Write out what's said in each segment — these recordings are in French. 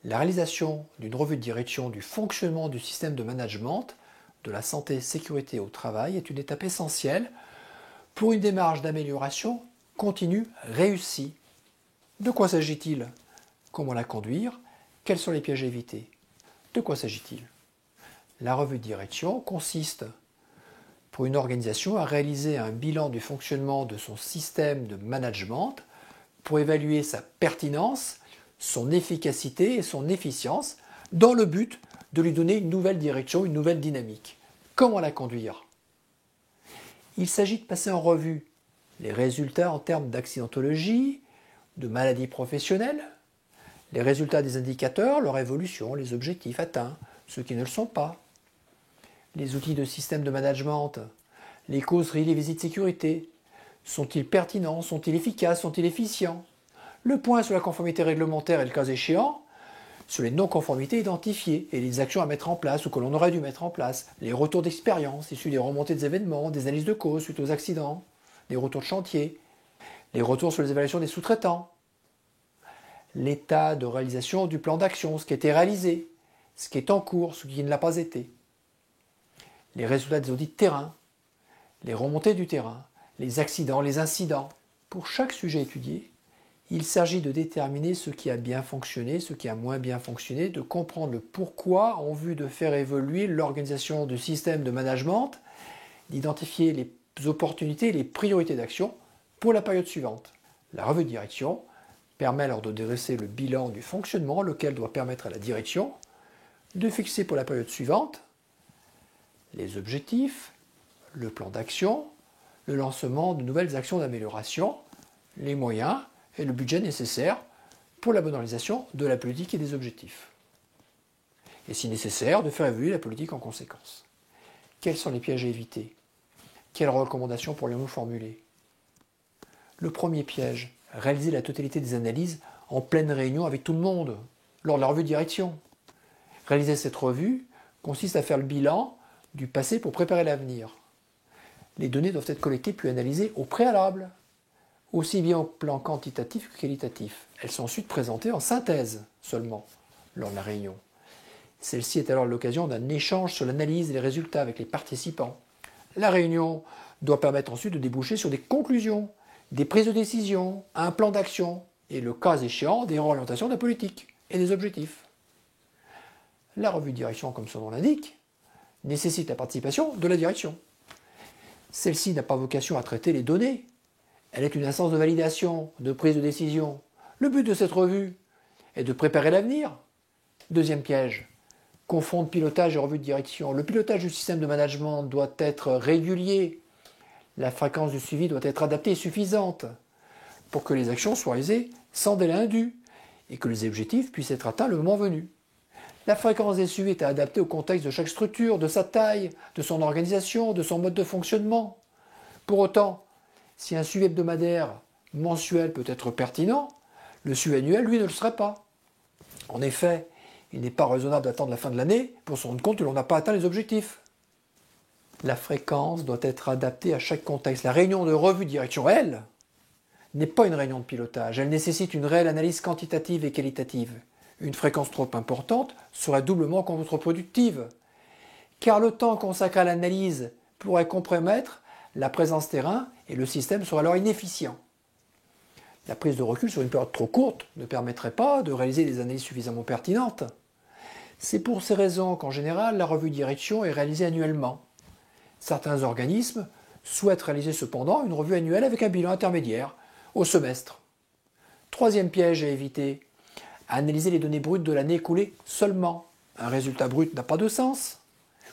La réalisation d'une revue de direction du fonctionnement du système de management de la santé et sécurité au travail est une étape essentielle pour une démarche d'amélioration continue réussie. De quoi s'agit-il? Comment la conduire? Quels sont les pièges à éviter? De quoi s'agit-il? La revue de direction consiste pour une organisation à réaliser un bilan du fonctionnement de son système de management pour évaluer sa pertinence, son efficacité et son efficience dans le but de lui donner une nouvelle direction, une nouvelle dynamique. Comment la conduire? Il s'agit de passer en revue les résultats en termes d'accidentologie, de maladies professionnelles, les résultats des indicateurs, leur évolution, les objectifs atteints, ceux qui ne le sont pas, les outils de système de management, les causeries, les visites sécurité. Sont-ils pertinents? Sont-ils efficaces? Sont-ils efficients? Le point sur la conformité réglementaire et le cas échéant, sur les non-conformités identifiées et les actions à mettre en place ou que l'on aurait dû mettre en place, les retours d'expérience issus des remontées des événements, des analyses de causes suite aux accidents, les retours de chantier, les retours sur les évaluations des sous-traitants, l'état de réalisation du plan d'action, ce qui a été réalisé, ce qui est en cours, ce qui ne l'a pas été, les résultats des audits de terrain, les remontées du terrain, les accidents, les incidents. Pour chaque sujet étudié, il s'agit de déterminer ce qui a bien fonctionné, ce qui a moins bien fonctionné, de comprendre le pourquoi en vue de faire évoluer l'organisation du système de management, d'identifier les opportunités et les priorités d'action pour la période suivante. La revue de direction permet alors de dresser le bilan du fonctionnement, lequel doit permettre à la direction de fixer pour la période suivante les objectifs, le plan d'action, le lancement de nouvelles actions d'amélioration, les moyens et le budget nécessaire pour la bonne réalisation de la politique et des objectifs. Et si nécessaire, de faire évoluer la politique en conséquence. Quels sont les pièges à éviter? Quelles recommandations pourrions-nous formuler? Le premier piège, réaliser la totalité des analyses en pleine réunion avec tout le monde, lors de la revue de direction. Réaliser cette revue consiste à faire le bilan du passé pour préparer l'avenir. Les données doivent être collectées puis analysées au préalable, aussi bien au plan quantitatif que qualitatif. Elles sont ensuite présentées en synthèse seulement lors de la réunion. Celle-ci est alors l'occasion d'un échange sur l'analyse et les résultats avec les participants. La réunion doit permettre ensuite de déboucher sur des conclusions, des prises de décision, un plan d'action et, le cas échéant, des orientations de la politique et des objectifs. La revue de direction, comme son nom l'indique, nécessite la participation de la direction. Celle-ci n'a pas vocation à traiter les données. Elle est une instance de validation, de prise de décision. Le but de cette revue est de préparer l'avenir. Deuxième piège, confondre pilotage et revue de direction. Le pilotage du système de management doit être régulier. La fréquence du suivi doit être adaptée et suffisante pour que les actions soient réalisées sans délai indu et que les objectifs puissent être atteints le moment venu. La fréquence des suivis est à adapter au contexte de chaque structure, de sa taille, de son organisation, de son mode de fonctionnement. Pour autant, si un suivi hebdomadaire mensuel peut être pertinent, le suivi annuel, lui, ne le serait pas. En effet, il n'est pas raisonnable d'attendre la fin de l'année pour se rendre compte que l'on n'a pas atteint les objectifs. La fréquence doit être adaptée à chaque contexte. La réunion de revue de direction, elle, n'est pas une réunion de pilotage. Elle nécessite une réelle analyse quantitative et qualitative. Une fréquence trop importante serait doublement contre-productive, car le temps consacré à l'analyse pourrait compromettre la présence terrain et le système serait alors inefficient. La prise de recul sur une période trop courte ne permettrait pas de réaliser des analyses suffisamment pertinentes. C'est pour ces raisons qu'en général, la revue de direction est réalisée annuellement. Certains organismes souhaitent réaliser cependant une revue annuelle avec un bilan intermédiaire au semestre. Troisième piège à éviter, analyser les données brutes de l'année écoulée seulement. Un résultat brut n'a pas de sens,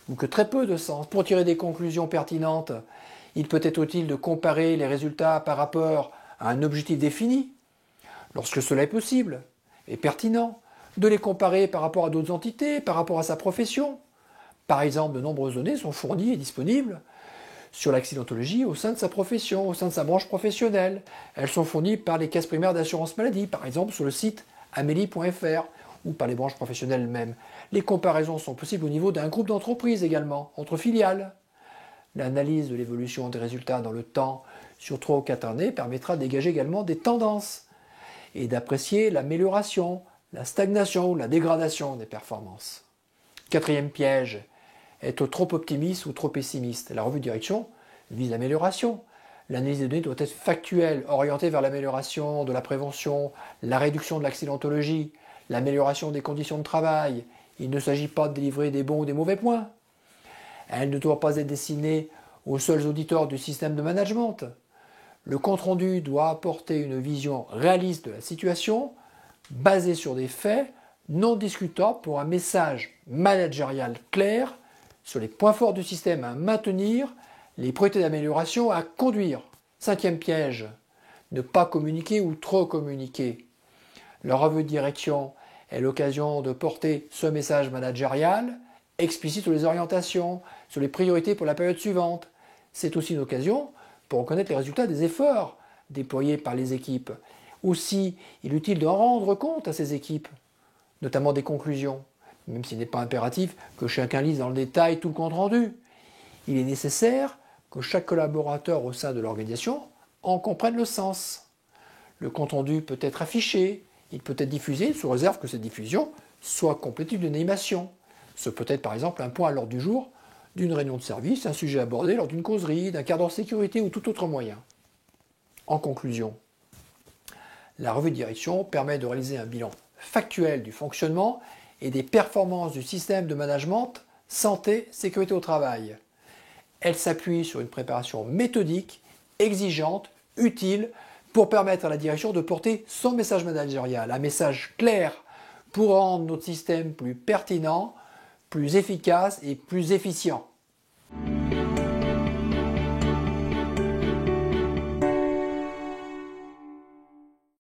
ou que très peu de sens. Pour tirer des conclusions pertinentes, il peut être utile de comparer les résultats par rapport à un objectif défini, lorsque cela est possible et pertinent, de les comparer par rapport à d'autres entités, par rapport à sa profession. Par exemple, de nombreuses données sont fournies et disponibles sur l'accidentologie au sein de sa profession, au sein de sa branche professionnelle. Elles sont fournies par les caisses primaires d'assurance maladie, par exemple sur le site amélie.fr ou par les branches professionnelles elles-mêmes. Les comparaisons sont possibles au niveau d'un groupe d'entreprises également, entre filiales. L'analyse de l'évolution des résultats dans le temps sur 3 ou 4 années permettra de dégager également des tendances et d'apprécier l'amélioration, la stagnation ou la dégradation des performances. Quatrième piège, être trop optimiste ou trop pessimiste. La revue de direction vise l'amélioration. L'analyse des données doit être factuelle, orientée vers l'amélioration de la prévention, la réduction de l'accidentologie, l'amélioration des conditions de travail. Il ne s'agit pas de délivrer des bons ou des mauvais points. Elle ne doit pas être destinée aux seuls auditeurs du système de management. Le compte-rendu doit apporter une vision réaliste de la situation, basée sur des faits non discutables pour un message managérial clair sur les points forts du système à maintenir, les priorités d'amélioration à conduire. Cinquième piège, ne pas communiquer ou trop communiquer. La revue de direction est l'occasion de porter ce message managérial explicite sur les orientations, sur les priorités pour la période suivante. C'est aussi une occasion pour reconnaître les résultats des efforts déployés par les équipes. Aussi, il est utile de rendre compte à ces équipes, notamment des conclusions, même s'il n'est pas impératif que chacun lise dans le détail tout le compte-rendu. Il est nécessaire que chaque collaborateur au sein de l'organisation en comprenne le sens. Le compte-rendu peut être affiché, il peut être diffusé sous réserve que cette diffusion soit complétée d'une animation. Ce peut être par exemple un point à l'ordre du jour d'une réunion de service, un sujet abordé lors d'une causerie, d'un quart d'heure sécurité ou tout autre moyen. En conclusion, la revue de direction permet de réaliser un bilan factuel du fonctionnement et des performances du système de management santé, sécurité au travail. Elle s'appuie sur une préparation méthodique, exigeante, utile pour permettre à la direction de porter son message managérial, un message clair pour rendre notre système plus pertinent, plus efficace et plus efficient.